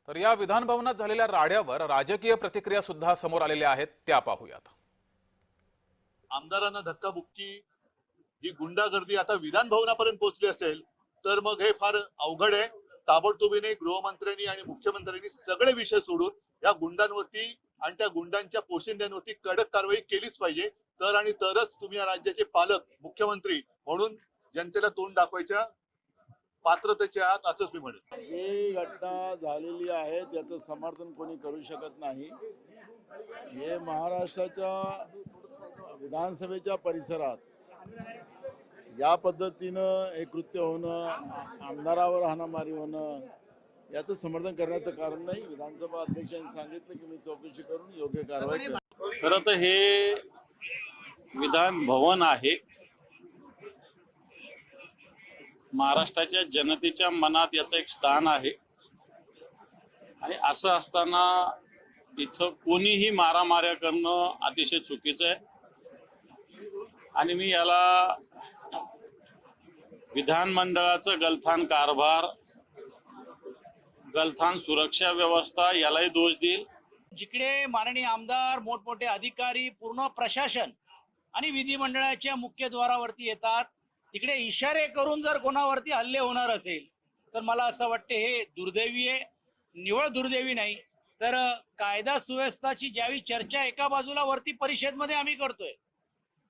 तर या विधान भवनात झालेल्या राड्यावर राजकीय प्रतिक्रिया सुद्धा समोर आलेल्या आहेत, त्या पाहूयात। आमदारांना धक्काबुक्की, ही गुंडागर्दी आता विधान भवनापर्यंत पोहोचली असेल तर मग हे फार अवघड आहे। ताबडतोबीने गृहमंत्र्यांनी आणि मुख्यमंत्र्यांनी सगळे विषय सोडून या गुंडांवरती आणि त्या गुंडांच्या पोशिंद्यांवरती कडक कारवाई केलीच पाहिजे। तर आणि तरच तुम्ही या राज्याचे पालक मुख्यमंत्री म्हणून जनतेला तोंड दाखवायच्या पात्रतेचे आहात, असंच मी म्हणेन। जी घटना झालेली आहे त्याचं समर्थन कोणी करू शकत नाही। हे महाराष्ट्राच्या विधानसभेच्या परिसरात या पद्धतीनं हे कृत्य होणं, आमदारावर हाणामारी होणं, याचं समर्थन करण्याचं कारण नाही। विधानसभा अध्यक्षांनी सांगितलं की मी चौकशी करून योग्य कारवाई करेन। खरं तर हे विधान भवन आहे, महाराष्ट्राच्या जनतेच्या मनात याचं एक स्थान आहे आणि असं असताना इथं कोणीही मारामाऱ्या करणं अतिशय चुकीचं आहे आणि मी याला विधानमंडळाचं गलथान कारभार, गलथान सुरक्षा व्यवस्था यालाही दोष देईल। जिकडे माननीय आमदार, मोठमोठे अधिकारी, पूर्ण प्रशासन आणि विधिमंडळाच्या मुख्यद्वारावरती येतात, तिकडे इशारे करून जर कोणावरती हल्ले होणार असेल तर मला असं वाटते हे दुर्दैवी आहे। निवळ दुर्दैवी नाही तर कायदा सुव्यवस्थाची ज्यावेळी चर्चा एका बाजूला वरती परिषदेमध्ये आम्ही करतोय,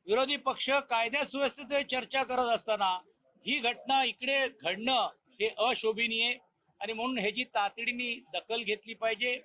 विरोधी पक्ष कायदा सुव्यवस्थेत चर्चा करत असताना ही घटना इकडे घडणं हे अशोभनीय आणि म्हणून ह्याची तातडीने दखल घेतली पाहिजे।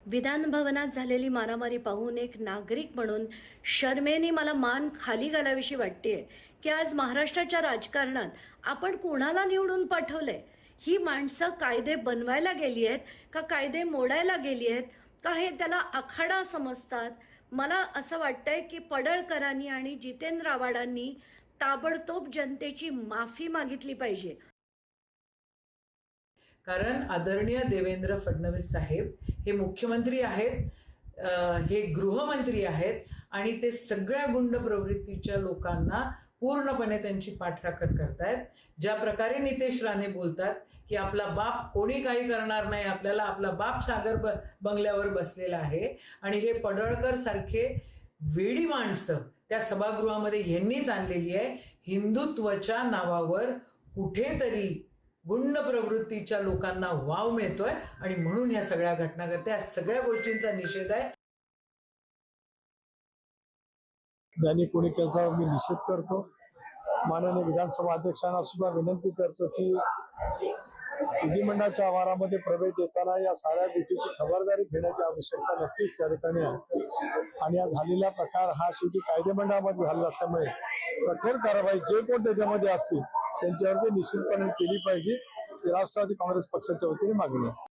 विधान भवनात झालेली मारामारी पाहून एक नागरिक म्हणून शर्मेने मला मान खाली घालावीशी वाटतेय की आज महाराष्ट्राच्या राजकारणात आपण कोणाला निवडून पाठवलंय? ही माणसं कायदे बनवायला गेली आहेत का कायदे मोडायला गेली आहेत का हे त्याला आखाडा समजतात? मला असं वाटतंय की पडळकरांनी आणि जितेंद्र आव्हाडांनी ताबडतोब जनतेची माफी मागितली पाहिजे। कारण आदरणीय देवेंद्र फडणवीस साहेब हे मुख्यमंत्री आहेत, हे गृहमंत्री आहेत आणि ते सगळ्या गुंड प्रवृत्तीच्या लोकांना पूर्णपणे त्यांची पाठराखण करतायत। ज्या प्रकारे नितेश राणे बोलतात की आपला बाप कोणी काही करणार नाही, आपल्याला आपला बाप सागर बंगल्यावर बसलेला आहे आणि हे पडळकर सारखे वेडी माणसं त्या सभागृहामध्ये यांनीच आणलेली आहे। हिंदुत्वाच्या नावावर कुठेतरी गुंड प्रवृत्तीच्या लोकांना वाव मिळतोय आणि म्हणून या सगळ्या घटना घडते। या सगळ्या गोष्टींचा निषेध आहे। ज्यांनी कोणी केलं मी निषेध करतो। माननीय विधानसभा अध्यक्षांना सुद्धा विनंती करतो की विधिमंडळाच्या आवारामध्ये प्रवेश देताना या साऱ्या गोष्टीची खबरदारी घेण्याची आवश्यकता नक्कीच त्या ठिकाणी आहे आणि या झालेला प्रकार हा शेवटी कायदेमंडळामध्ये झालेला असल्यामुळे कठोर कारवाई जे कोण त्याच्यामध्ये असतील त्यांच्यावरती निश्चितपणे केली पाहिजे, राष्ट्रवादी काँग्रेस पक्षाच्या वतीने मागणी आहे।